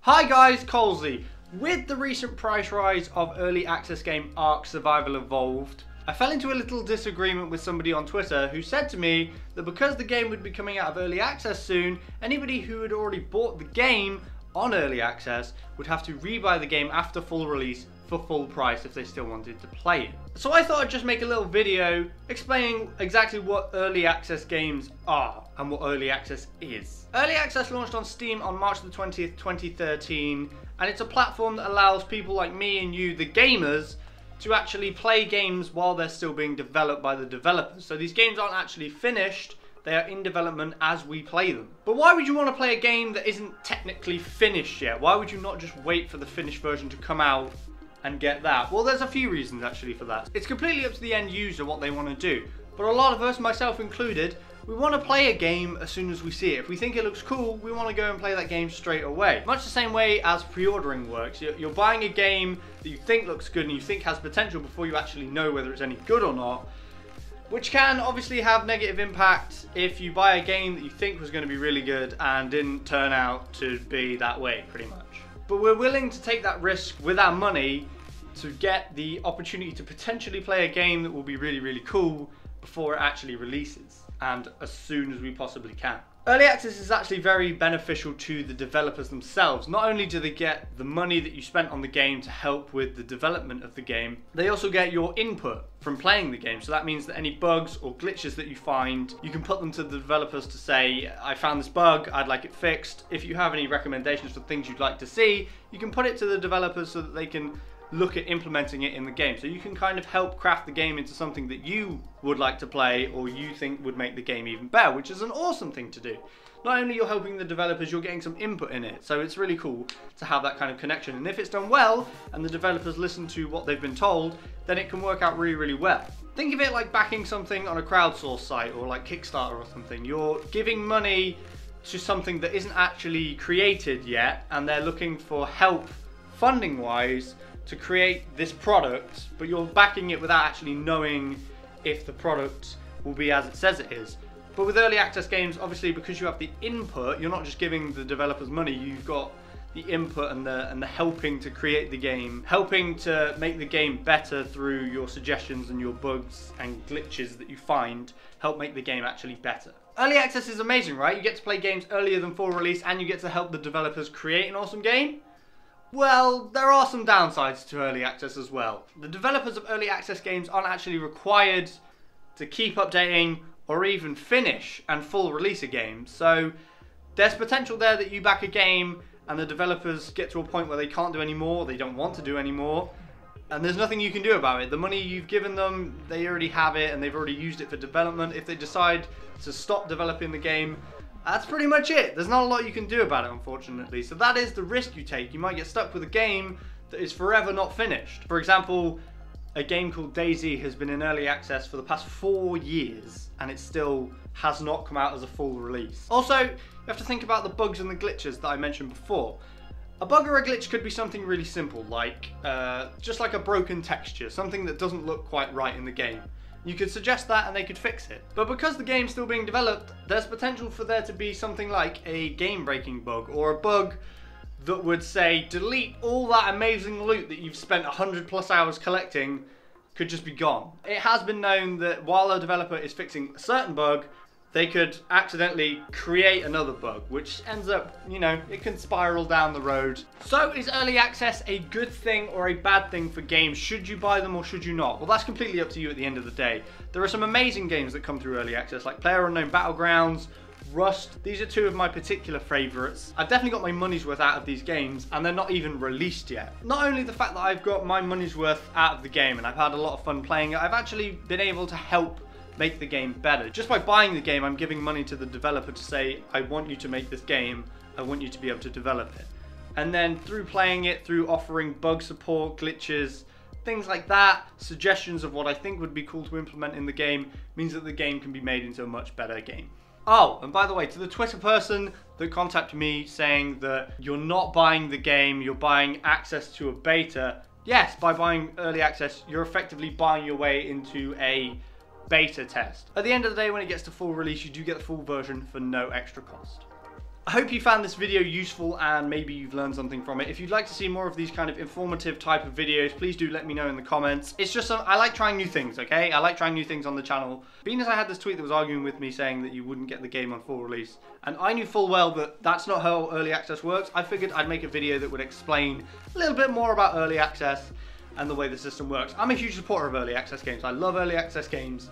Hi guys, Colesy. With the recent price rise of early access game Ark Survival Evolved, I fell into a little disagreement with somebody on Twitter who said to me that because the game would be coming out of early access soon, anybody who had already bought the game on early access would have to rebuy the game after full release for full price if they still wanted to play it. So I thought I'd just make a little video explaining exactly what early access games are and what early access is. Early access launched on Steam on March the 20th, 2013, and it's a platform that allows people like me and you, the gamers, to actually play games while they're still being developed by the developers. So these games aren't actually finished, they are in development as we play them. But why would you want to play a game that isn't technically finished yet? Why would you not just wait for the finished version to come out and get that? Well, there's a few reasons actually for that. It's completely up to the end user what they want to do. But a lot of us, myself included, we want to play a game as soon as we see it. If we think it looks cool, we want to go and play that game straight away. Much the same way as pre-ordering works. You're buying a game that you think looks good and you think has potential before you actually know whether it's any good or not, which can obviously have negative impact if you buy a game that you think was going to be really good and didn't turn out to be that way, pretty much. But we're willing to take that risk with our money to get the opportunity to potentially play a game that will be really, really cool before it actually releases, and as soon as we possibly can. Early access is actually very beneficial to the developers themselves. Not only do they get the money that you spent on the game to help with the development of the game, they also get your input from playing the game. So that means that any bugs or glitches that you find, you can put them to the developers to say, I found this bug, I'd like it fixed. If you have any recommendations for things you'd like to see, you can put it to the developers so that they can look at implementing it in the game. So you can kind of help craft the game into something that you would like to play or you think would make the game even better, which is an awesome thing to do. Not only you're helping the developers, you're getting some input in it. So it's really cool to have that kind of connection. And if it's done well and the developers listen to what they've been told, then it can work out really, really well. Think of it like backing something on a crowdsource site or like Kickstarter or something. You're giving money to something that isn't actually created yet, and they're looking for help funding wise to create this product, but you're backing it without actually knowing if the product will be as it says it is. But with early access games, obviously because you have the input, you're not just giving the developers money, you've got the input and the helping to create the game, helping to make the game better through your suggestions and your bugs and glitches that you find, help make the game actually better. Early access is amazing, right? You get to play games earlier than full release and you get to help the developers create an awesome game. Well, there are some downsides to early access as well. The developers of early access games aren't actually required to keep updating or even finish and full release a game. So there's potential there that you back a game and the developers get to a point where they can't do any more, they don't want to do any more, and there's nothing you can do about it. The money you've given them, they already have it and they've already used it for development. If they decide to stop developing the game, that's pretty much it. There's not a lot you can do about it, unfortunately. So that is the risk you take. You might get stuck with a game that is forever not finished. For example, a game called DayZ has been in early access for the past 4 years and it still has not come out as a full release. Also, you have to think about the bugs and the glitches that I mentioned before. A bug or a glitch could be something really simple, like just like a broken texture, something that doesn't look quite right in the game. You could suggest that and they could fix it. But because the game's still being developed, there's potential for there to be something like a game-breaking bug, or a bug that would say, delete all that amazing loot that you've spent 100+ hours collecting, could just be gone. It has been known that while a developer is fixing a certain bug, they could accidentally create another bug, which ends up, you know, it can spiral down the road. So is early access a good thing or a bad thing for games? Should you buy them or should you not? Well, that's completely up to you at the end of the day. There are some amazing games that come through early access, like PlayerUnknown Battlegrounds, Rust. These are two of my particular favourites. I've definitely got my money's worth out of these games and they're not even released yet. Not only the fact that I've got my money's worth out of the game and I've had a lot of fun playing it, I've actually been able to help make the game better. Just by buying the game, I'm giving money to the developer to say, I want you to make this game, I want you to be able to develop it. And then through playing it, through offering bug support, glitches, things like that, suggestions of what I think would be cool to implement in the game, means that the game can be made into a much better game. Oh, and by the way, to the Twitter person that contacted me saying that you're not buying the game, you're buying access to a beta. Yes, by buying early access, you're effectively buying your way into a beta test. At the end of the day, when it gets to full release, you do get the full version for no extra cost. I hope you found this video useful and maybe you've learned something from it. If you'd like to see more of these kind of informative type of videos, please do let me know in the comments. It's just, I like trying new things, okay? I like trying new things on the channel. Being as I had this tweet that was arguing with me saying that you wouldn't get the game on full release, and I knew full well that that's not how early access works, I figured I'd make a video that would explain a little bit more about early access and the way the system works. I'm a huge supporter of early access games. I love early access games.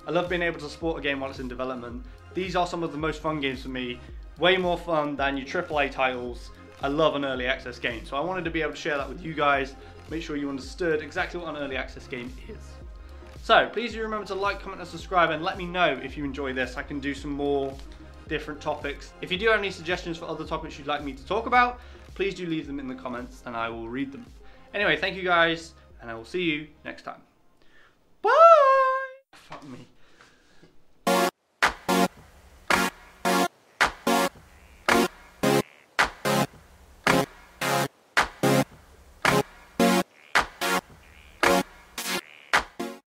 I love being able to support a game while it's in development. These are some of the most fun games for me. Way more fun than your AAA titles. I love an early access game, so I wanted to be able to share that with you guys, make sure you understood exactly what an early access game is. So please do remember to like, comment and subscribe, and let me know if you enjoy this. I can do some more different topics. If you do have any suggestions for other topics you'd like me to talk about, please do leave them in the comments and I will read them. Anyway, thank you guys, and I will see you next time. Bye! Fuck me.